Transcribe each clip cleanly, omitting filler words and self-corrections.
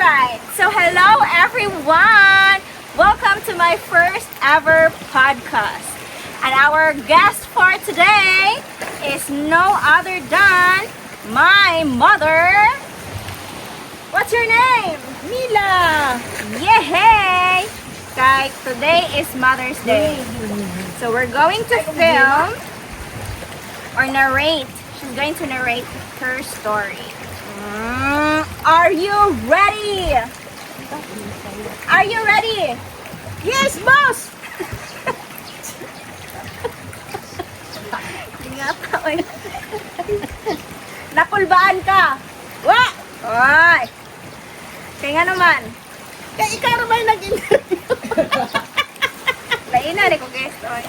Alright, so hello everyone! Welcome to my first ever podcast. And our guest for today is no other than my mother. What's your name? Mila! Yay! Kay today is Mother's Day. So we're going to film or narrate. She's going to narrate her story. Are you ready? Are you ready? Yes, boss! Ingata, oy. Nakulbaan ka. Wa! Oy. Kaya nga naman. Kaya ikaw naman nag-interview. Laina rin ko guys. Oy.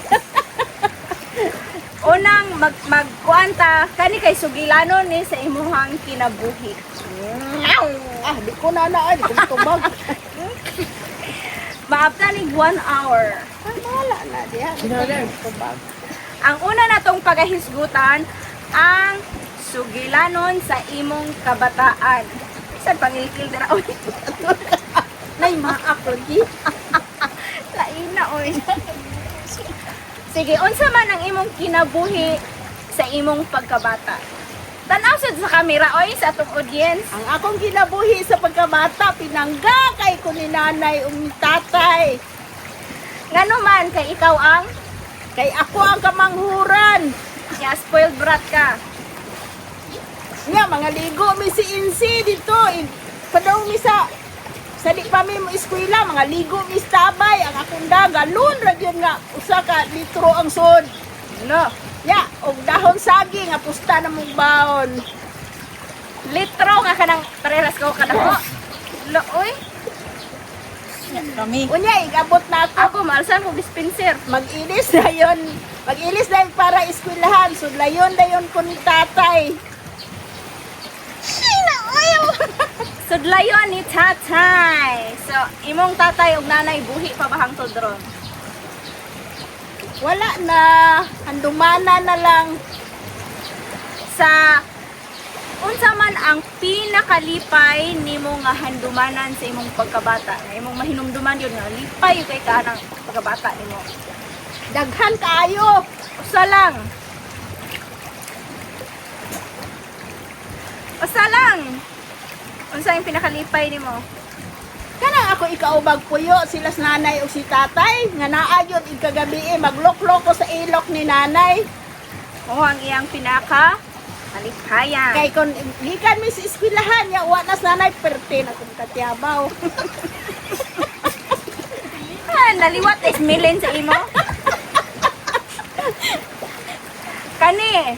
Unang magkuanta kani kay sugilanon ni sa imuhang kinabuhi. Di ko na di ko tubag. Maabta ni 1 hour. Wala na diya. Tubag. Ang una natong pagahisgutan ang sugilanon sa imong kabataan. Bisan pangilkil dira oy. Nay maak lagi. Laina oy. Sige, unsa man ang imong kinabuhi sa imong pagkabata? Tanaw sad sa kamera oy sa atong audience. Ang akong kinabuhi sa pagkabata, pinangga kay ko ni nanay tatay. Ngano man kay ikaw ang Kay ako ang kamanghuran. spoiled brat ka. Nga, mga ligo mi si Insi dito. Padaw mi sa di pa mi mo eskwela, mga ligo mi sa tabay. Ang akong galon ra gyud nga usa ka litro ang sod. No, Ya, og dahon saging nga pusta na mong baon. litro nga kanang pareras ko kadako. Lo oy, Kami. Unya, igabot na ako. ako maalsan ko dispenser. Mag-ilis na yun. Mag-ilis na yun para eskwelahan. So, layon ko ni tatay. Sudlayon ni tatay. So, imong tatay ug nanay buhi pa ba hangtod ron? Wala na. Handumana na lang. Sa unsa man ang pinakalipay nimo nga handumanan sa imong pagkabata? Nga imong mahinumduman yun nga lipay kay ka ng pagkabata nimo. Daghan kaayo. Usa lang. Usa lang. Unsa yung pinakalipay nimo? Kana ako ikaubag puyo. Silas nanay o si tatay. Nga naayod ikagabi maglokloko sa ilok ni nanay. O ang iyang pinaka kalipayan. Kay kon gikan mi sa eskwelahan. Ya, wanas nanay perte na kong katyabaw. Naliwat is milin sa imo. Kani,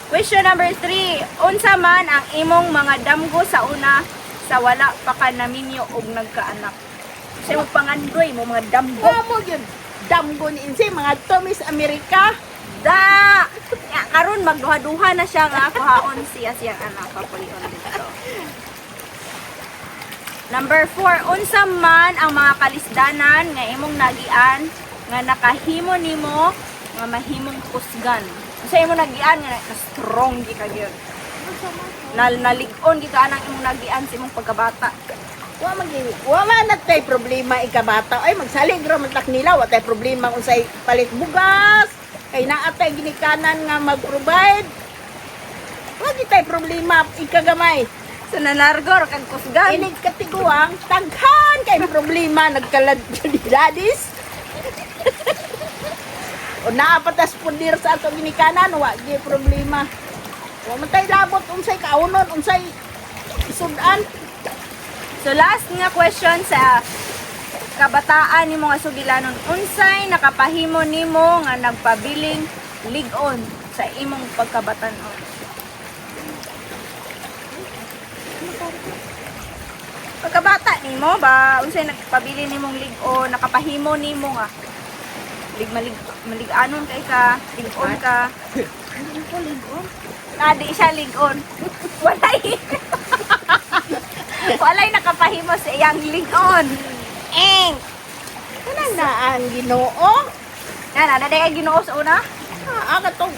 question number 3. Unsa man ang imong mga damgo sa una sa wala pa ka naminyo og nagkaanak? Sa imong pangandoy mo mga damgo. Mo yun. Damgo ni Insi. Mga Tomis Amerika. Da! Ya, karon magduha-duha na siya nga kuhaon siya siyang anak papulion dito. Number 4, unsa man ang mga kalisdanan nga imong nagian nga nakahimo nimo nga mahimong kusgan. Unsa imong nagian nga strong gi ka gyud. Nalig-on gi ka anang imong nagian sa imong pagkabata. Wala na tay problema ikabata. Ay, magsalig ra man tak nila. Wala tay problema unsay palit bugas. Kay naa tay ginikanan nga mag-provide. Wala tay problema ikagamay. So nanargor kag kusgan. Inig katiguang taghan kay problema nagkalad ni daddies. O naapatas pundir sa ato ginikanan, wa gi problema. Wa man tay labot unsay kaunon, unsay isudan. So last nga question sa kabataan nimo nga sugilanon, unsay nakapahimo nimo nga nagpabiling lig-on sa imong pagkabatan-on? Pagkabata nimo ba unsay nagpabili nimong lig-on, nakapahimo nimo nga malig-anon kay ka, lig-on ka. Hindi ko ligon. Di siya lig-on. Walay. Walay nakapahimo sa iyang lig-on. Kanang na ang Ginoo. Nana, kay Ginoo sa una? Aga tong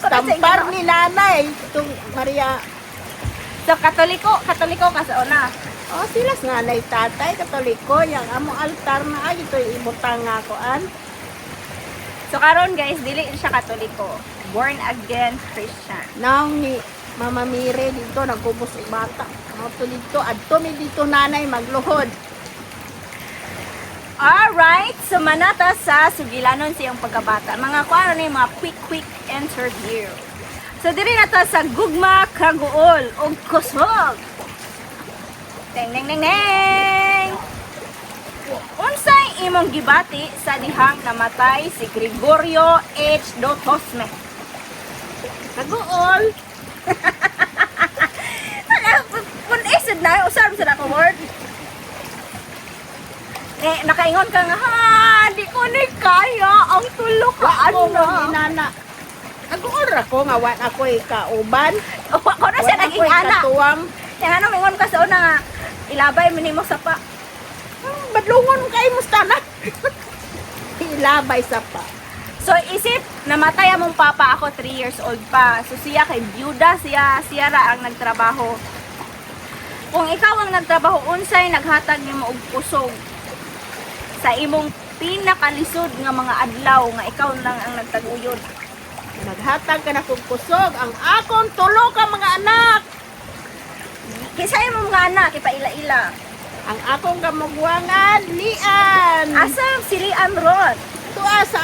tampar ni nanay itong Maria. So, katoliko ka sa una. Oh, sila sa nanay tatay, katoliko, yung among altar na ay, ito ibutang nga koan. So karon guys, dili siya Katoliko. Born again Christian. Naong ni Mama Mire dito, nagkubos ang bata. Ano dito, adto mi dito nanay magluhod. Alright, so manata sa sugilanon siyang pagkabata. Mga kuano ni mga quick interview. So diri na to sa gugma kaguol og kusog. Deng deng deng deng. Unsay imong gibati sa dihang namatay si Gregorio H. Dotosme? Kaguol. Kung isod na, usap sa ako word. Nakaingon ka nga, ha, di ko ni kaya ang tulo ka, Ako ano? nga inana. Kaguol ra ko nga wan ako ikauban. Ako na siya naging anak. Katuwang. Yung ano, mingon ka sa una nga, ilabay mo ni mo sa pa. Badlungon kay mustana. Ilabay sa pa. So, isip, namatay among papa ako, 3 years old pa. So, siya kay byuda, siya ra ang nagtrabaho. Kung ikaw ang nagtrabaho, unsay naghatag nimo og kusog sa imong pinakalisod nga mga adlaw nga ikaw lang ang nagtaguyod. Naghatag ka na kong kusog ang akong tulo ka mga anak. Kisa imong mga anak, ipaila-ila. Ang akong kamugwangan, Lian. Asa si Liam Ron? Tuwa sa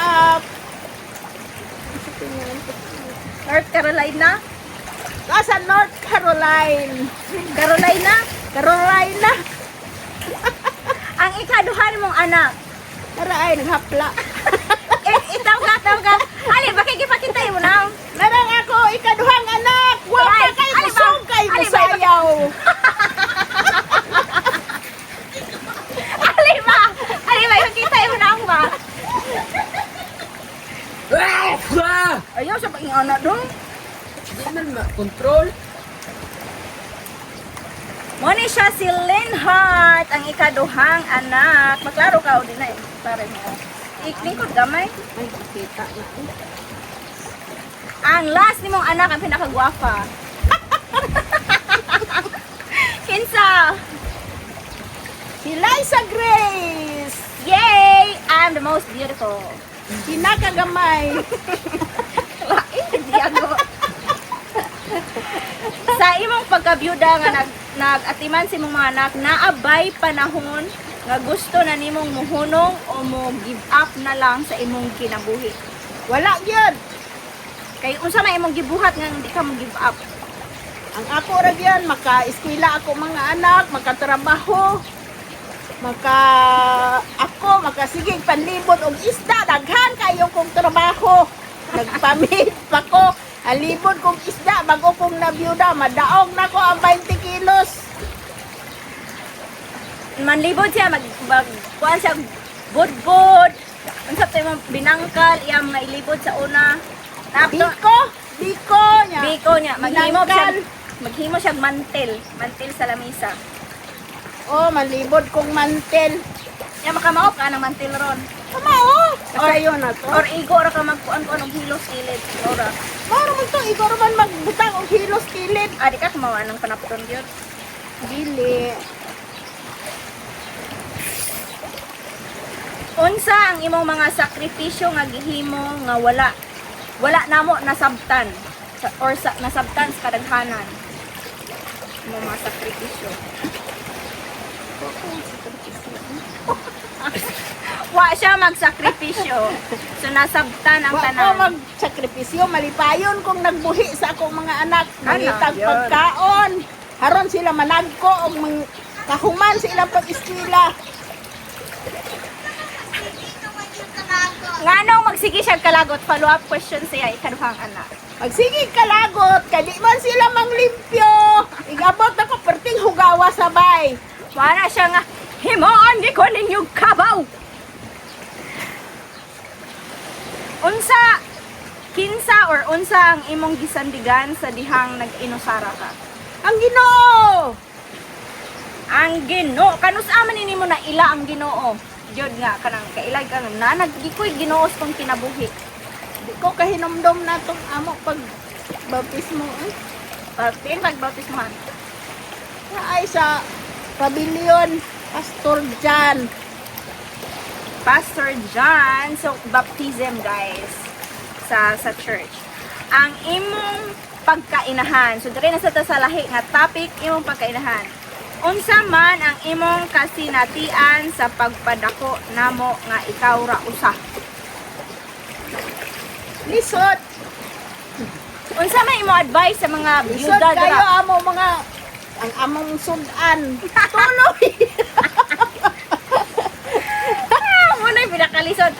North Carolina? tuwa sa North Caroline. Carolina? Carolina. Ang ikaduhan mong anak. Tara ay naghapla. Itaw ka. Ali, bakit ipakita mo na? Narang ako ikaduhang anak. Wa Ay, pa kay ali ba? kusog kay Ali ba? musayaw. Ali ba, ipakita mo na ba? Ayaw sa paging anak doon. Di man ma-control. Muna siya si Lynn Hart, ang ikaduhang anak. Maklaro ka o din na eh. Pare mo. Iklingkod gamay. Ay, kita na. Ang last ni mong anak ang pinakagwafa. Kinsa? Si Liza Grace. Yay! I'm the most beautiful. Kinakagamay. Hindi ako. Sa imong pagkabyuda nga nag-atiman si mong mga anak, naabay panahon nga gusto na nimong muhunong o mo give up na lang sa imong kinabuhi. Wala gyud. Kay unsa may imong gibuhat nga hindi ka mo give up? Ang ako ra gyud maka-eskwela ako mga anak, makatrabaho. Makasigig panlibot og isda, daghan kayo kong trabaho. Nagpamit pa ko. Alibot kong isda bago kong nabiyuda, madaog na ko ang 20 kilos. Manlibot siya, kuhaan siya budbud. Unsa tayo mong binangkal, iya mga ilibot sa una. Tapos, Biko niya. biko niya, Binangkal. maghimo siya mantel sa lamisa. Oh, malibot kong mantel. Ya makamaop ka ng mantel ron. Kamao. Kasayo na to. Or igo ra ka magkuan ko anong hilos kilid. Ora. Maro mo to, igor man magbutang og hilos kilid. Di ka kumawa ng panapton gyud. Dili. Unsa ang imong mga sakripisyo nga gihimo nga wala namo nasabtan nasabtan sa kadaghanan. Imong mga sakripisyo. Wa siya magsakripisyo. So nasabtan ang Wa ko tanan. magsakripisyo, malipayon kung nagbuhi sa akong mga anak. Mangitag yun. pagkaon. Haron sila managko og kahuman sa ilang pag-eskwela. Nganong magsige siya kalagot? Follow up question siya ikaduhang anak. Magsigig kalagot, kay di man sila manglimpyo. Igabot ako perting hugawa sabay. Wala siya nga, himaan di ko ninyo kabaw! Kinsa or unsa ang imong gisandigan sa dihang nag-inusara ka? Ang Ginoo. Ang Ginoo, kanus aman nimo na ila ang Ginoo. Jud nga kanang kailag ka na naggikoy Ginoo sa tong kinabuhi. Di ko kahinomdom na tong amo pag bautismo. Pagting pagbautismohan. Ay sa Pavilion, Pastor Jan. Pastor John. So, baptism, guys, sa church. Ang imong pagkainahan. So, diri na sa lahi nga topic, imong pagkainahan. Unsa man ang imong kasinatian sa pagpadako namo nga ikaw ra usa? Lisod. Unsa man imong advice sa mga Lisod byuda kayo dira? amo mga ang among sudan. Tuloy. Muna yung pinakalisod.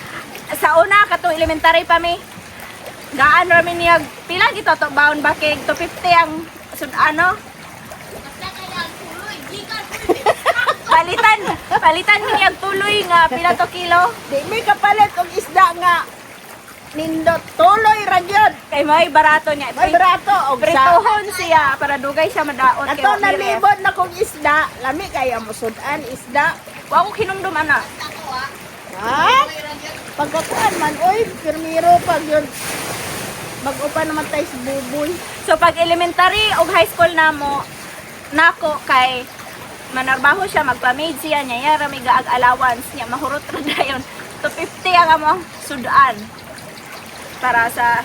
Sa una, katong elementary pa mi, gaan rami niya, pila gito to baon bakig, 250 ang ano? Palitan mi niya tuloy nga, pila to kilo. Di may kapalit og isda nga nindot tuloy ra gyud. Kay may barato niya. May brato og sa Prituhon siya para dugay siya madaot. ato na libod na kong isda, lami kaya mo sudan isda. Wa ko hinumdum ana. Ha? Pagkakuan man oy, pirmiro pag yun. Mag-upa naman tayo sa buboy. So pag elementary o high school namo, nako kay manarbaho siya, magpa-maid siya niya, yara may gaag allowance niya, mahurot ra dayon. 250 ang among sudan para sa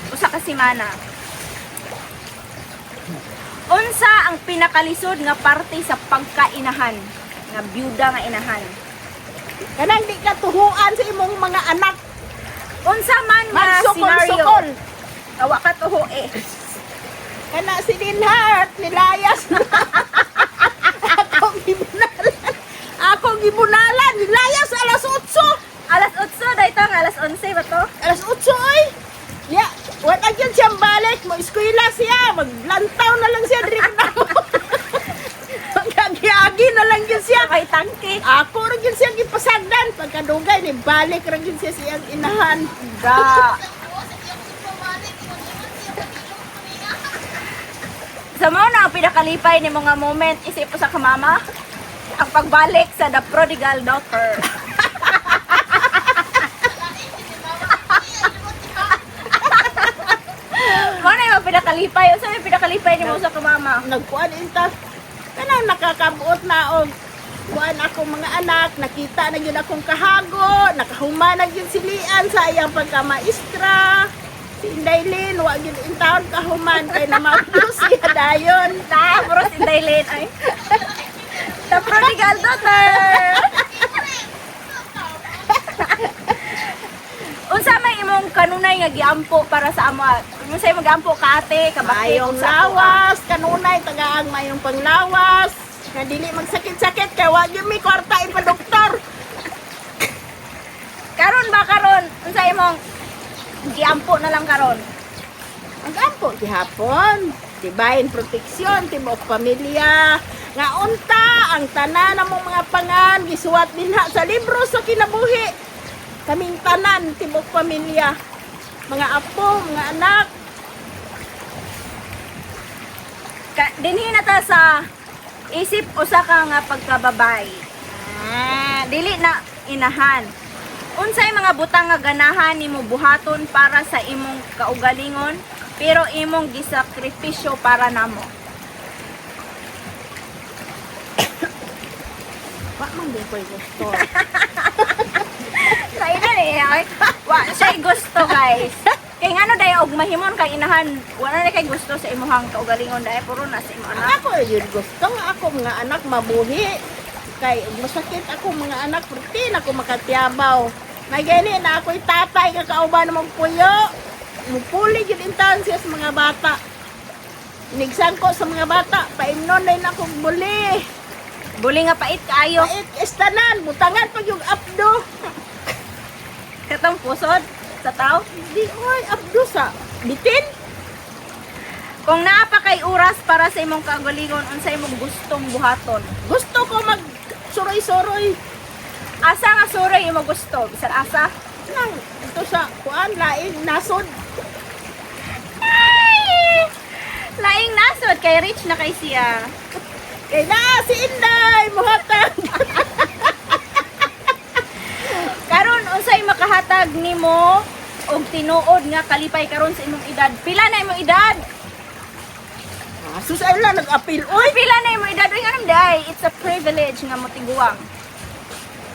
usa ka semana. Unsa ang pinakalisod nga parte sa pagkainahan nga byuda nga inahan? Kanang di ka tuhuan sa imong mga anak. Unsa man nga scenario? Magsukol-sukol. Awa ka tuho eh. Kana si Dinhart, nilayas na. Akong gibunalan, nilayas alas 8. Alas 8 dahito nga alas 11 ba to? Alas 8 oy. Ya, wala gyud siyang balik, mo eskwela siya, maglantaw na lang siya diri na. Magagi na lang gyud siya. Kay tangke. Ako ra gyud siya gipasagdan pagkadugay ni balik ra gyud siya siyang inahan. Da. Sa mga na ang pinakalipay ni mga moment isip po sa kamama, ang pagbalik sa The Prodigal Daughter. Mga na yung pinakalipay. Saan yung pinakalipay ni mo sa kamama? Nagkuan inta. Kanang nakakabuot na og kuan ako mga anak, nakita na gyud akong kahago, nakahuma na gyud silian sa iyang pagkamaestra. Si Indaylin, wa gyud intawon kahuman kay namabdo siya dayon. Na, puro si Daylin ay. The Prodigal Daughter! Unsa may imong kanunay nga giampo para sa amo? Unsa imong giampo ka ate, ka bakit? Mayong lawas, kanunay tagaang mayong panglawas. Nga dili magsakit-sakit kay wa gyud mi kwarta pa doktor. Karon ba karon? Unsa imong giampo na lang karon? Ang ampo gihapon, tibayin proteksyon tibok pamilya. Nga unta ang tanan namong mga pangan gisuwat dinha sa libro sa kinabuhi. Kaming tanan tibok pamilya. Mga apo, mga anak, Dinhi na ta sa isip usa ka nga pagkababay. Dili na inahan. Unsay mga butang nga ganahan nimo buhaton para sa imong kaugalingon pero imong gisakripisyo para namo? wa man din ko'y gusto. Kaya na eh. Ay, wa siya gusto guys. Kay ngano day og mahimon kay inahan, wala na kay gusto sa imuhang kaugalingon dahil puro na sa imong anak. Ako yun gusto nga ako mga anak mabuhi. Kay masakit ako mga anak perti na ako makatiyabaw. May gani na ako'y tatay nga kauban ng puyo. Mupuli yun intahan siya sa mga bata. Nigsan ko sa mga bata, paimnon na yun akong buli. Buli nga pait kaayo. Pait estanan, butangan pag yung abdo. Katong pusod sa tao. Di oy, abdo sa bitin. Kung naa pa kay oras para sa imong kaugalingon, unsay imong gustong buhaton? Gusto ko mag suroy-suroy. Asa nga suroy imong gusto? Bisan asa? Nang ito sa kuan laing nasod. Ay! Laing nasod kay rich na kay siya. Kay na si Inday muhatag. Karon unsay makahatag nimo og tinuod nga kalipay karon sa imong edad? Pila na imong edad? Sus ay lang nag-apil oy. Pila na imong edad? Uy, anong day, it's a privilege nga motiguang.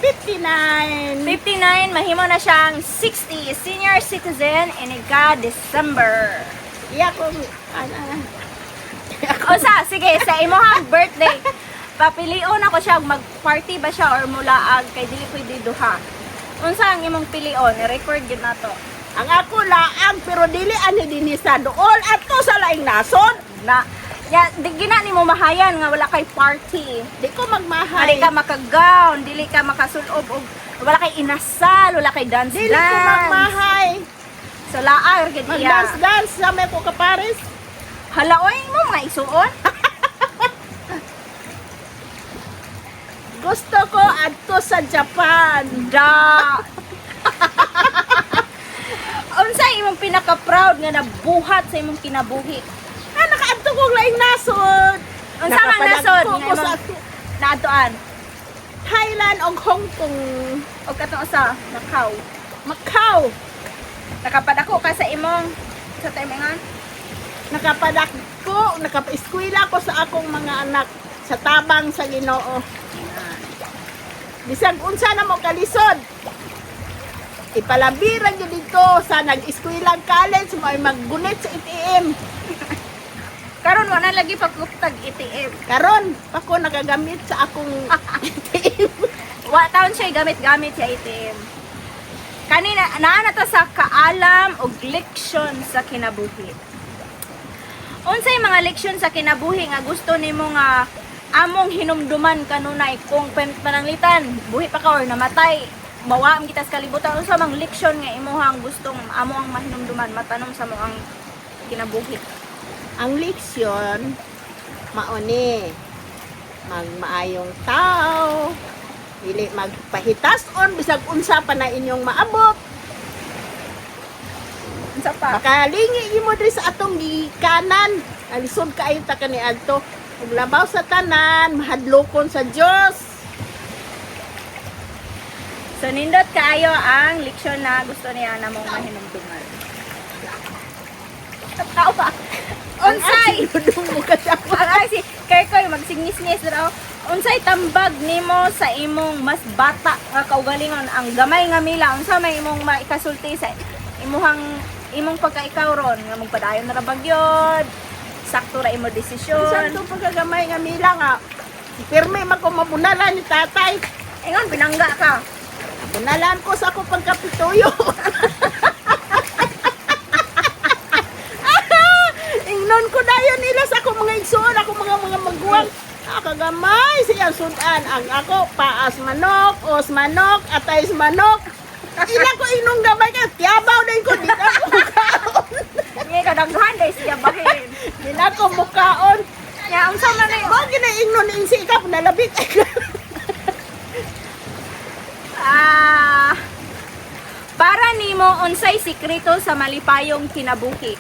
59. 59, mahimo na siyang 60, senior citizen in December. Iya kong, O sige, sa imong birthday, papilion ako siya, mag-party ba siya or mulaag, kay dili pwede duha. Unsa ang imong pilion? I-record yun na to. ang ako laang, pero dili ani dinhi sa dool, ato sa laing nasod. Na, ya, di gina ni mo mahayan nga wala kay party. Di ko Dili magmahay. ka makagown, dili ka makasulob, og wala kay inasal, wala kay dance Dili ko magmahay. So laag gid iya. Mag-dance-dance sa may ko ka Paris. Hala oy mo mga isuon. Gusto ko adto sa Japan. Da. Unsa imong pinaka-proud nga nabuhat sa imong kinabuhi? Nakaadto kong laing nasod. Unsa man nasod Nakapadagko nga ko sa imong naadtoan? Thailand o Hong Kong. O katong sa Macau. Macau. Nakapadako ka sa imong sa timingan? Nakapadagko, nakapaeskwela ko sa akong mga anak sa tabang sa Ginoo. Bisag unsa na mo kalisod. Ipalabiran yun dito sa nag-eskwelang college mo ay maggunit sa ATM. Karon wala lagi pagkuptag ATM. Karon, ako nagagamit sa akong ATM. Wa taon siya gamit-gamit sa ATM. Kanina naa na ta sa kaalam og leksyon sa kinabuhi. Unsay mga leksyon sa kinabuhi nga gusto nimo nga among hinumduman kanunay kung pananglitan buhi pa ka or namatay mawaam kita sa kalibutan unsa mang leksyon nga imuhang gustong amo ang mahinumduman matanom sa mo ang kinabuhi. Ang leksyon, mauni, magmaayong tao, dili magpahitas-on, bisag unsa pa na inyong maabot. Unsa pa? Makalingi mo diri sa atong gikanan, alisod kaayo ta kani adto, ug labaw sa tanan, mahadlokon sa Dios. So nindot kaayo ang leksyon na gusto niya na mong mahinumduman. Tao pa. Unsay Dudong mo ka sa Ay, si Kerkoy, magsingis-ngis raw. Unsay tambag nimo sa imong mas bata nga kaugalingon ang gamay nga mila unsa may imong maikasulti sa imong pagkaikaw ron nga magpadayon na ra bagyod sakto ra imo Sa desisyon. itong pagkagamay nga mila nga, pirme man ko mabunalan ni tatay. Ingon binangga ka. Bunalan ko sa ako pagkapituyo. Ingnon ko dayon nila sa ako mga igsoon, ako mga maguwang. Kagamay siya sudan. Ang ako, paas manok, os manok, atayos manok. Ila ko inong gamay ka, tiyabaw na ko, di na ko mukaon. Ngay kadaghan day siya bahin. Di na ko mukaon. Ya unsa man na Mo ginaingnon in sikap, nalabit. para nimo unsay sikreto sa malipayong kinabuhi?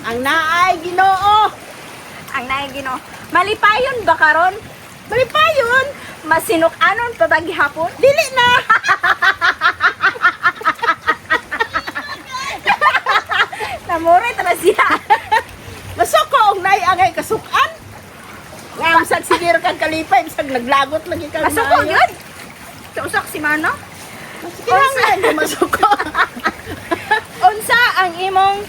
Ang naay Ginoo. Ang naigino. Malipayon ba karon? Malipayon. Masinok-anon pa ba gihapon? Dili na. Namuray tara siya. Masuko og nay angay kasukan. Nga usag sigir kang kalipay bisag naglagot lagi kang Masuko yun. Sa usak si Mana. Kinahanglan ko masuko. Unsa ang imong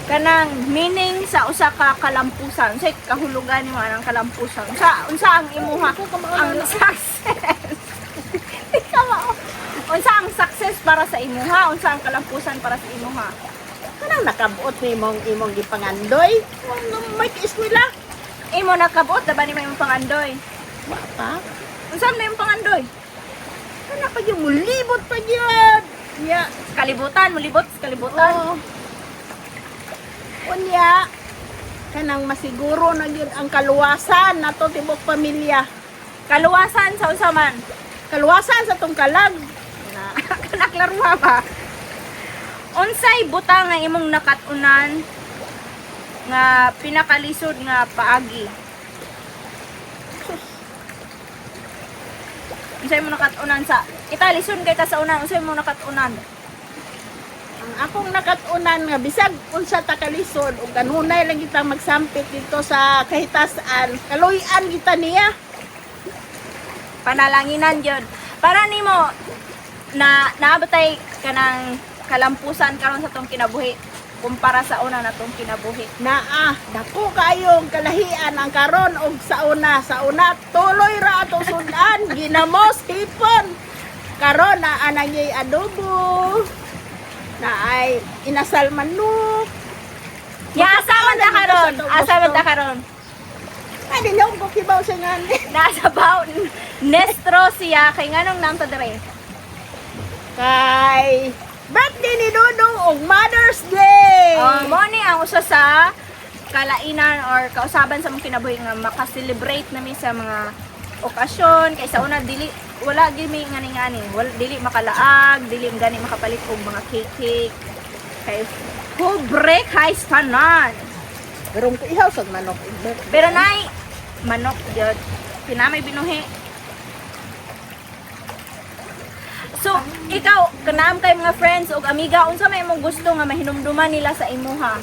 kanang meaning sa usa ka kalampusan? Unsay kahulugan nimo anang kalampusan? Unsa ang imuha ang success? Di ka mao. Unsa ang success para sa imuha? Unsa ang kalampusan para sa imuha? Kanang nakabuot ni imong gipangandoy. May eskwela. Imo nakabot da ba ni imong pangandoy? Wa pa. Unsa na imong pangandoy? Kana pa yung mulibot pa gyud. Ya. Sa kalibutan, mulibot sa kalibutan. Oh. Unya. Kanang masiguro na gyud ang kaluwasan nato tibok pamilya. Kaluwasan sa unsa man? Kaluwasan sa tong kalag. Kanaklaruha ba? Unsay butang nga imong nakatunan nga pinakalisod nga paagi? Unsay imong nakatunan sa kita lison kay ta sa unan, unsay imong nakatunan? Ang akong nakatunan nga bisag unsa ta kalisod ug kanunay lang kita magsampit dito sa kahitasan. Kaluyan kita niya. Panalanginan yun. Para nimo na naabotay ka ng kalampusan karon sa tong kinabuhi kumpara sa una na tong kinabuhi. Dako kayong kalahian ang karon og sa una tuloy ra ato sudan ginamos hipon. Karon na anay adobo. Na ay inasal manok. Ya asa man ta karon? Asa man ta karon? Ay di na ko kibaw sa ngani. Nasa baon Nestro siya kay nganong nang ta dire. Kay birthday ni Dudong og Mother's Day. Mo ni ang usa sa kalainan or kausaban sa mga kinabuhi nga maka-celebrate nami sa mga okasyon kaysa una dili wala gimi ngani-ngani wala dili makalaag dili gani makapalit og mga cake kay full break high tanan Pero ko ihaw sa manok. pero nay manok jud kinamay binuhi. So ikaw kanam kay mga friends ug amiga unsa may imong gusto nga mahinumduman nila sa imuha?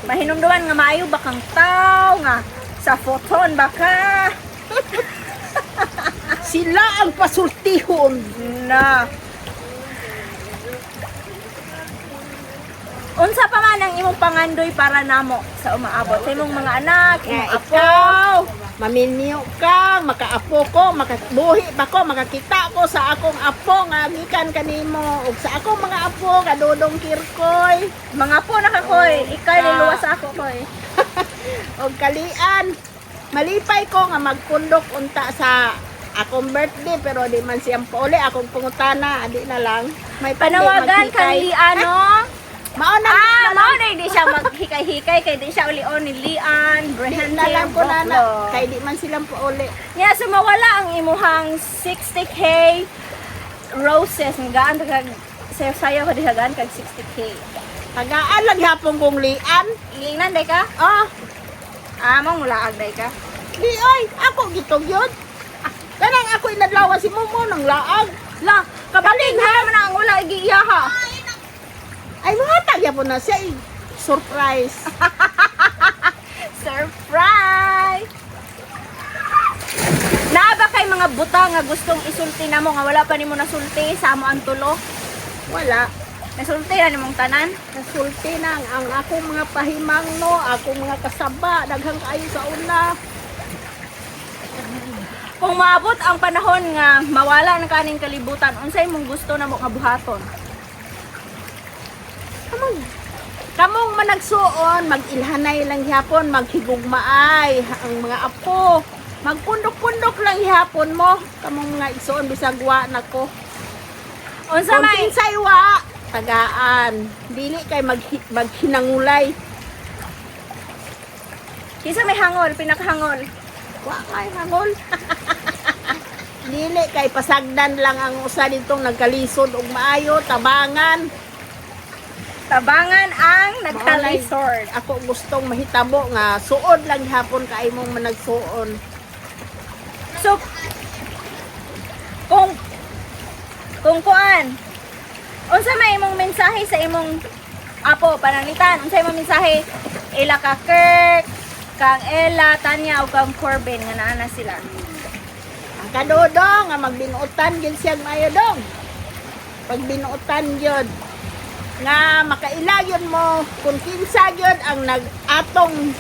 Mahinumduman nga maayo ba kang tao nga sa photon baka Sila ang pasultihon. na unsa pa man ang imong pangandoy para namo sa umaabot sa imong mga anak, imong apo. Ikaw, maminyo ka, makaapo ko, makabuhi pa ko, makakita ko sa akong apo nga gikan kanimo ug sa akong mga apo kadudong kirkoy Mga po nakakoy, ikay niluwas ako koy. og kalian. Malipay ko nga magpundok unta sa akong birthday pero di man siyang pauli akong pangutana adi na lang may Panawagan kang Liano. mao na Mao na di siya maghikay-hikay kay di siya ulion ni Lian, di Brehente, na lang ko na Broklo. kay di man silang pauli. Nya sumawala ang imuhang 60k roses nga gaan kag sayo ko dihagan kag 60k. Tagaan lang hapon kong lian. Iingnan day ka? Among mulaag day ka. Di oy, ako gitog yun. Kanang ako inadlawa si Momo ng laag. La, kabaling ha man ang ula igiiyaha. Ay mga tagya po na siya eh. Surprise. Surprise! Naa ba kay mga buta nga gustong isulti namo nga wala pa nimo nasulti sa amo ang tulo? Wala. Nasulti na nimong tanan? Nasulti na ang akong mga pahimang no, akong mga kasaba, daghang kayo sa una. Kung maabot ang panahon nga mawala na kaning kalibutan, unsay mong gusto namo nga buhaton? Kamong managsuon, mag-ilhanay lang hapon, maghigugmaay ang mga apo. Magpundok-pundok lang hapon mo. Kamong mga igsuon bisag wa nako. Unsa may Konting saywa, tagaan. Dili kay maghinangulay. Kisa may hangol, pinakahangol. Wa kay hangol. Dili kay pasagdan lang ang usa ditong nagkalisod og maayo, tabangan. Tabangan ang nagkalisod. Ako gustong mahitabo nga suod lang hapon kay mong managsuon. So, kung kuan, unsa may imong mensahe sa imong apo pananglitan? Unsa imong mensahe ila ka Kirk, kang Ella, Tanya ug kang Corbin nga naa na sila? Ang kadodong nga magbinuotan gyud siya maayo dong. Pag binuotan gyud nga makailagyon mo kung kinsa gyud ang nag-atong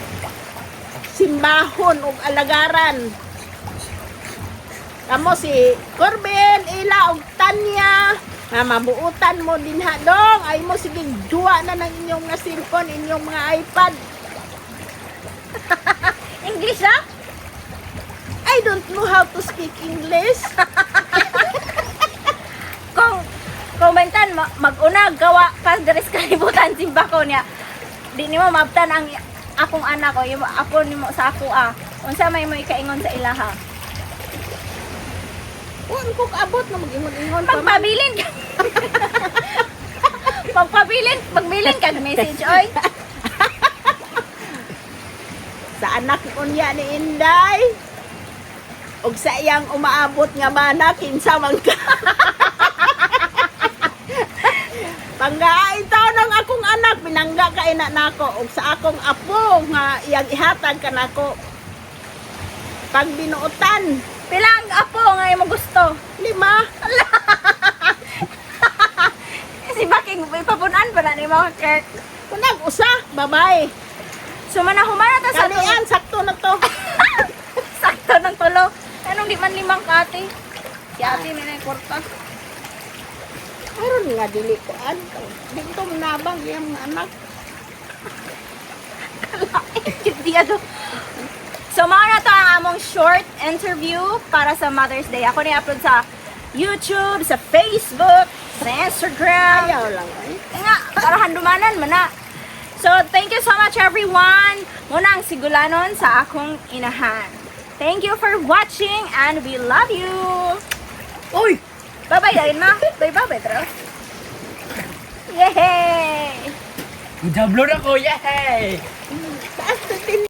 simbahon ug alagaran. Kamo si Corbin, Ila ug Tanya nga mabuutan mo dinha dong ay mo sige duwa na ng inyong nga cellphone, inyong mga iPad. English ha? I don't know how to speak English. Kung bentan mag-unag gawa ka deres kalibutan simbako niya. Di nimo mabtan ang akong anak ko, yung apo nimo sa ako Unsa may mo ikaingon sa ilaha? Kung kung abot na mag-ingon-ingon pa man. Pagpabilin ka. Pagbilin ka message oy. Sa anak unya ni Inday ug sa iyang umaabot nga mana kinsa man ka. Panggaay taon ng akong anak, pinangga ka ina nako. O sa akong apo, nga iyang ihatag ka nako. Pag binuotan, Pilang apo nga mo gusto. 5. Si Baking, ipapunan pa na ni mga Kirk. Kunag usa, babae. So, manahumana ta sa Kalian, sakto na to. sakto ng tulo. Anong di man limang kati? Si ate nila yung kwarta. Aron nga dili ko dito nabang yung anak. So, mga na to ang among short interview para sa Mother's Day. Ako na-upload sa YouTube, sa Facebook, sa Instagram. Ayaw lang ay. Nga, para handumanan man na. So, thank you so much everyone. Muna ang sigulanon sa akong inahan. Thank you for watching and we love you. Uy! Bye-bye, Dain ma. Bye-bye, bro. Yay! Jablo na ko, yay! Taas na din